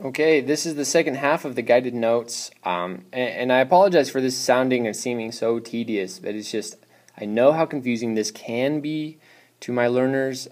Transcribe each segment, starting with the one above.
Okay, this is the second half of the guided notes, and I apologize for this sounding and seeming so tedious, but it's just, I know how confusing this can be to my learners.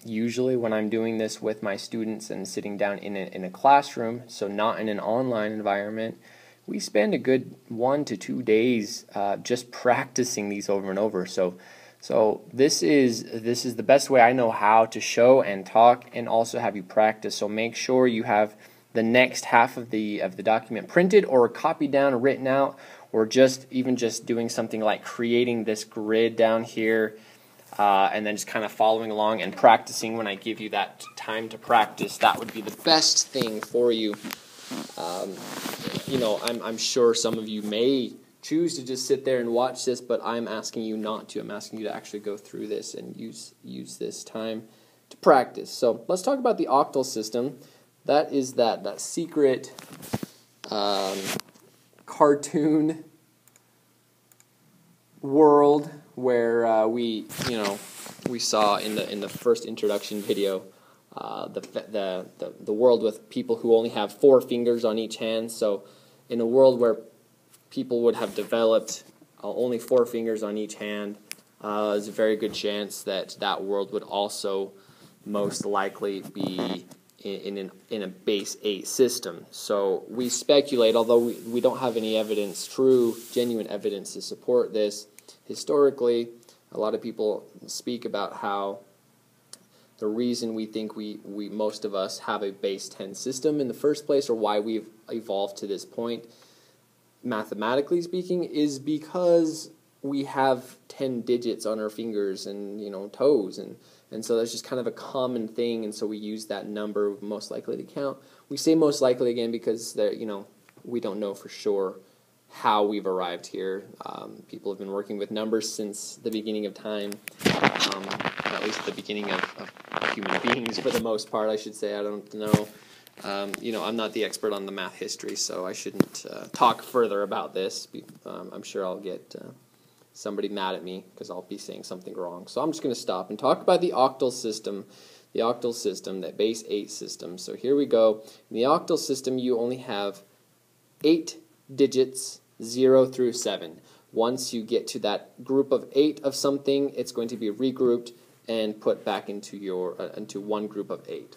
Usually when I'm doing this with my students and sitting down in a classroom, so not in an online environment, we spend a good 1 to 2 days just practicing these over and over. So this is the best way I know how to show and talk and also have you practice. So make sure you have the next half of the document printed or copied down or written out, or just doing something like creating this grid down here and then just kind of following along and practicing when I give you that time to practice. That would be the best thing for you. I'm sure some of you may choose to just sit there and watch this, but I'm asking you not to. I'm asking you to actually go through this and use this time to practice. So let's talk about the octal system. That is that secret cartoon world where we saw in the first introduction video the world with people who only have 4 fingers on each hand. So in a world where people would have developed only 4 fingers on each hand, there's a very good chance that world would also most likely be in a base 8 system. So we speculate, although we don't have any evidence, genuine evidence to support this. Historically, a lot of people speak about how the reason we think we most of us have a base 10 system in the first place, or why we've evolved to this point, mathematically speaking, is because we have 10 digits on our fingers and toes, and so that's just kind of a common thing, and so we use that number most likely to count. We say most likely again because we don't know for sure how we've arrived here. People have been working with numbers since the beginning of time, at least the beginning of human beings for the most part, I should say. I don't know. I'm not the expert on the math history, so I shouldn't talk further about this. I'm sure I'll get somebody mad at me because I'll be saying something wrong. So I'm just going to stop and talk about the octal system. The octal system, that base 8 system. So here we go. In the octal system, you only have 8 digits, 0 through 7. Once you get to that group of 8 of something, it's going to be regrouped and put back into one group of 8.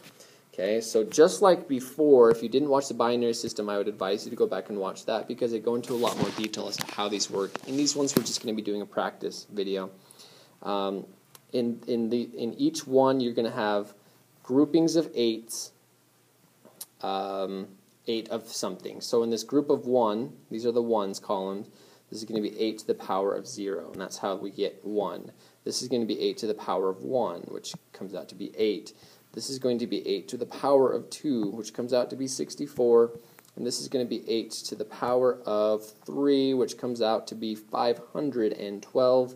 Okay, so just like before, if you didn't watch the binary system, I would advise you to go back and watch that because they go into a lot more detail as to how these work. In these ones, we're just going to be doing a practice video. In each one, you're going to have groupings of 8s, 8 of something. So in this group of 1, these are the ones columns. This is going to be 8 to the power of 0, and that's how we get 1. This is going to be 8 to the power of 1, which comes out to be 8. This is going to be 8 to the power of 2, which comes out to be 64. And this is going to be 8 to the power of 3, which comes out to be 512.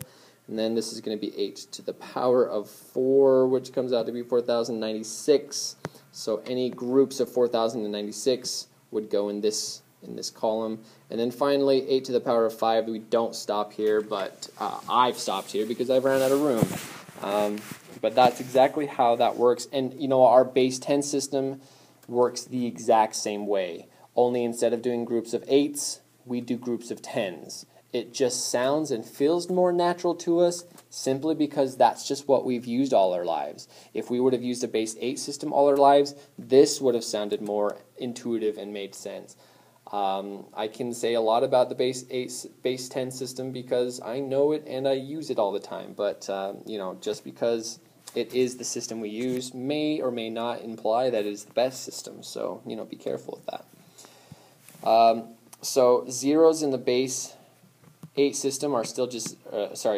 And then this is going to be 8 to the power of 4, which comes out to be 4096. So any groups of 4096 would go in this column. And then finally, 8 to the power of 5. We don't stop here, but I've stopped here because I've ran out of room. But that's exactly how that works. And our base 10 system works the exact same way. Only instead of doing groups of 8s, we do groups of 10s. It just sounds and feels more natural to us simply because that's just what we've used all our lives. If we would have used a base 8 system all our lives, this would have sounded more intuitive and made sense. I can say a lot about the base 10 system because I know it and I use it all the time. But just because it is the system we use may or may not imply that it is the best system. So be careful with that. So zeros in the base 8 system are still just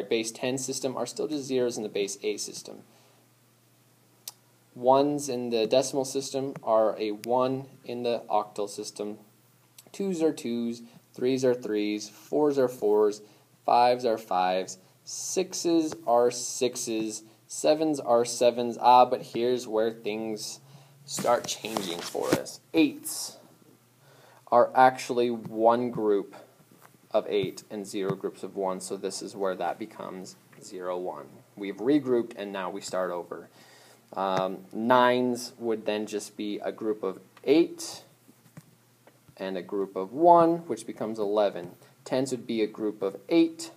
base 10 system are still just zeros in the base 8 system. Ones in the decimal system are a 1 in the octal system. 2s are 2s, 3s are 3s, 4s are 4s, 5s are 5s, 6s are 6s, 7s are 7s. But here's where things start changing for us. 8s are actually one group of 8 and 0 groups of 1, so this is where that becomes 0, 1. We've regrouped and now we start over. Nines would then just be a group of 8 and a group of 1, which becomes 11. Tens would be a group of 8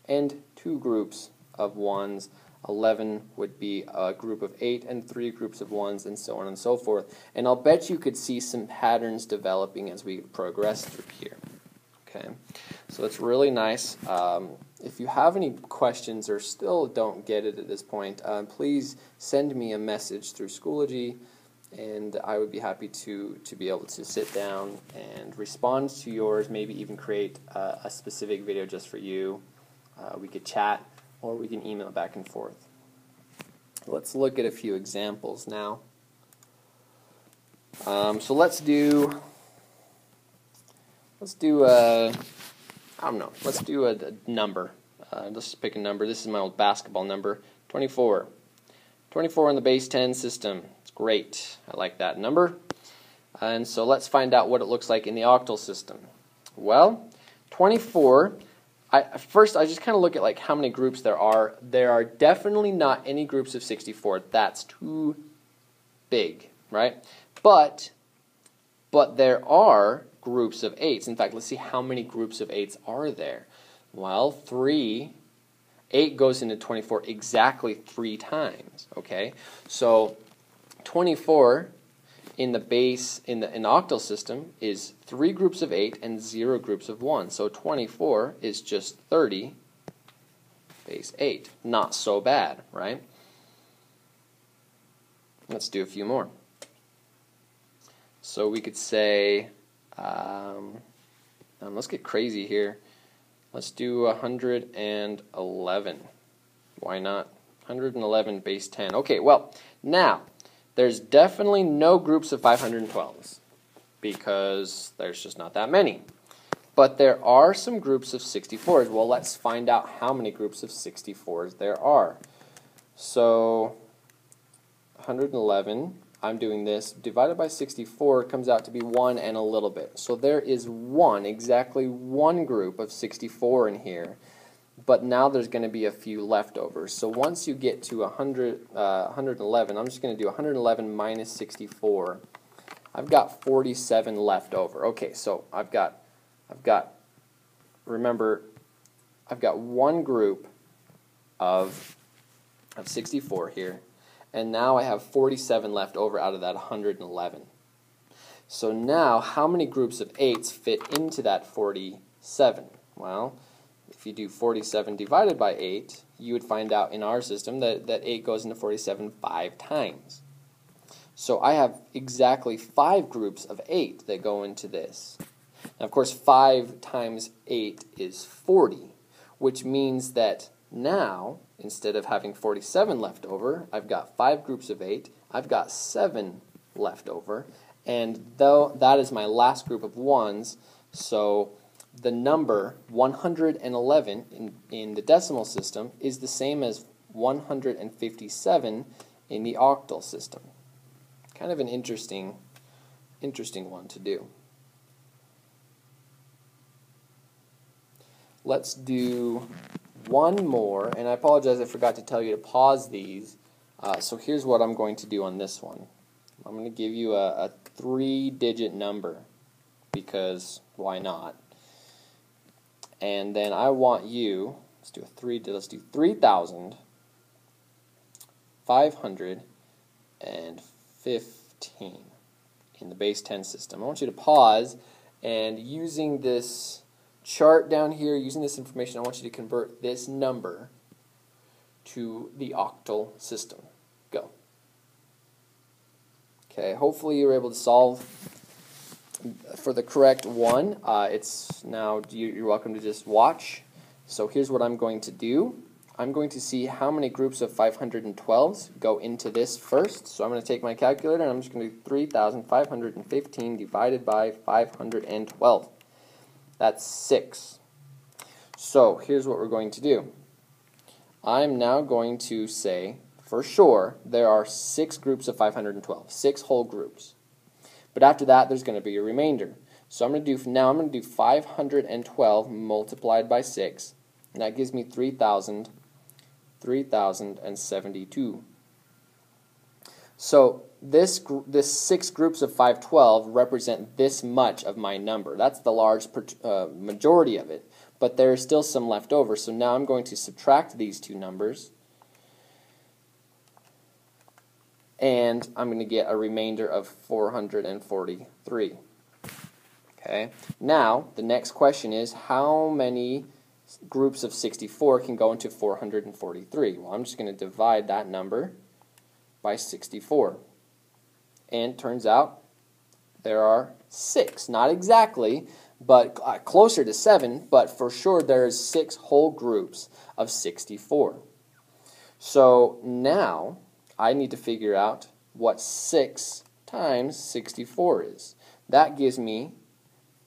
and 2 groups of 1s. 11 would be a group of 8 and 3 groups of 1s, and so on and so forth. And I'll bet you could see some patterns developing as we progress through here. Okay, so it's really nice. If you have any questions or still don't get it at this point, please send me a message through Schoology, and I would be happy to be able to sit down and respond to yours, maybe even create a specific video just for you. We could chat, or we can email back and forth. Let's look at a few examples now. So let's do a number. Let's pick a number. This is my old basketball number, 24. 24 in the base 10 system. It's great. I like that number. And so let's find out what it looks like in the octal system. Well, 24. First, I just kind of look at like how many groups there are. There are definitely not any groups of 64. That's too big, right? But there are groups of 8s. In fact, let's see how many groups of 8s are there. Well, 3. 8 goes into 24 exactly 3 times. Okay, so 24 in the base in the octal system is 3 groups of 8 and 0 groups of 1. So 24 is just 30 base 8. Not so bad, right? Let's do a few more. So we could say, let's get crazy here. Let's do 111. Why not? 111 base 10. Okay, well, now, there's definitely no groups of 512s because there's just not that many. But there are some groups of 64s. Well, let's find out how many groups of 64s there are. So, 111, I'm doing this, divided by 64 comes out to be 1 and a little bit. So there is exactly one group of 64 in here, but now there's going to be a few leftovers. So once you get to 111, I'm just going to do 111 minus 64. I've got 47 left over. Okay, so remember, I've got one group of 64 here. And now I have 47 left over out of that 111. So now, how many groups of 8s fit into that 47? Well, if you do 47 divided by 8, you would find out in our system that 8 goes into 47 5 times. So I have exactly 5 groups of 8 that go into this. Now, of course, 5 times 8 is 40, which means that now, instead of having 47 left over, I've got 5 groups of 8, I've got 7 left over, and though that is my last group of 1s, so the number 111 in the decimal system is the same as 157 in the octal system. Kind of an interesting one to do. Let's do one more, and I apologize, I forgot to tell you to pause these. So here's what I'm going to do on this one. I'm going to give you a 3-digit number, because why not? And then I want you, let's do 3,515 in the base 10 system. I want you to pause, and using this chart down here, using this information, I want you to convert this number to the octal system. Go. Okay, hopefully you were able to solve for the correct one. It's now, you're welcome to just watch. So here's what I'm going to do. I'm going to see how many groups of 512s go into this first. So I'm going to take my calculator and I'm just going to do 3,515 divided by 512. That's 6. So here's what we're going to do. I'm now going to say, for sure, there are 6 groups of 512, 6 whole groups. But after that, there's going to be a remainder. So I'm going to do 512 multiplied by 6, and that gives me 3,072. So this 6 groups of 512 represent this much of my number. That's the large majority of it, but there is still some left over. So now I'm going to subtract these two numbers, and I'm going to get a remainder of 443. Okay. Now, the next question is, how many groups of 64 can go into 443? Well, I'm just going to divide that number by 64. And turns out there are 6. Not exactly, but closer to 7, but for sure there is 6 whole groups of 64. So now I need to figure out what 6 times 64 is. That gives me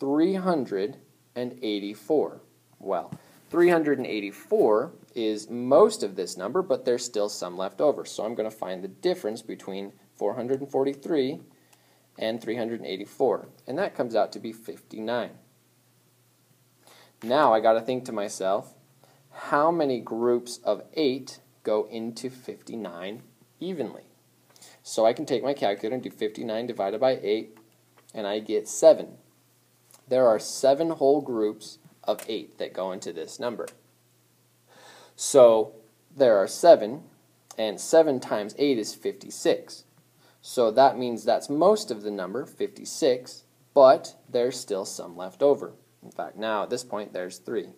384. Well, 384 is most of this number, but there's still some left over. So I'm going to find the difference between 443 and 384. And that comes out to be 59. Now I got to think to myself, how many groups of 8 go into 59 evenly? So I can take my calculator and do 59 divided by 8, and I get 7. There are 7 whole groups of 8 that go into this number. So there are 7, and 7 times 8 is 56. So that means that's most of the number, 56, but there's still some left over. In fact, now at this point there's 3.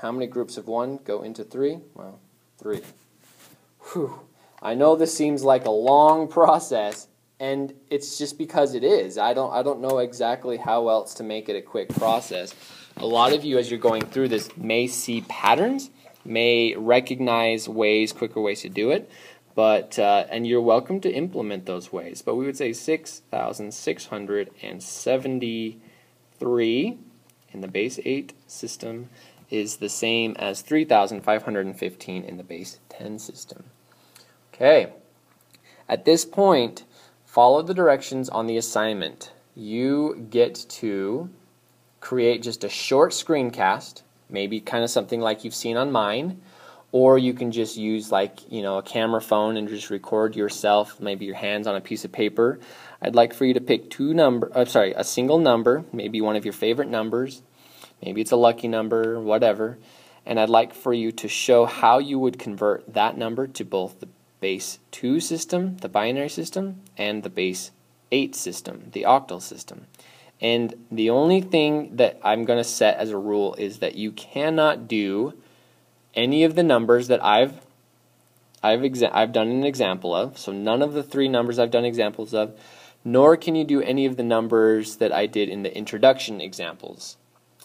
How many groups of 1 go into 3? Well, 3. Whew. I know this seems like a long process, and it's just because it is. I don't know exactly how else to make it a quick process. A lot of you, as you're going through this, may see patterns, may recognize quicker ways to do it, but and you're welcome to implement those ways. But we would say 6,673 in the base 8 system is the same as 3,515 in the base 10 system. Okay. At this point, follow the directions on the assignment. You get to create just a short screencast, maybe kind of something like you've seen on mine, or you can just use a camera phone and just record yourself, maybe your hands on a piece of paper. I'd like for you to pick a single number, maybe one of your favorite numbers, maybe it's a lucky number, whatever, and I'd like for you to show how you would convert that number to both the base 2 system, the binary system, and the base 8 system, the octal system. And the only thing that I'm going to set as a rule is that you cannot do any of the numbers that I've done an example of. So none of the 3 numbers I've done examples of, nor can you do any of the numbers that I did in the introduction examples.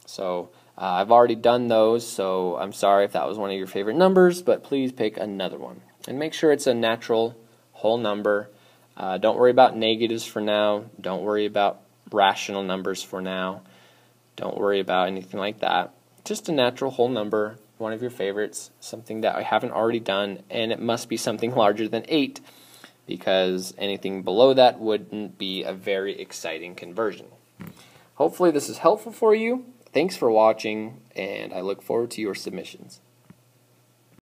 So I've already done those, so I'm sorry if that was one of your favorite numbers, but please pick another one. And make sure it's a natural whole number. Don't worry about negatives for now. Don't worry about rational numbers for now. Don't worry about anything like that. Just a natural whole number, one of your favorites, something that I haven't already done, and it must be something larger than 8, because anything below that wouldn't be a very exciting conversion. Hopefully this is helpful for you. Thanks for watching, and I look forward to your submissions.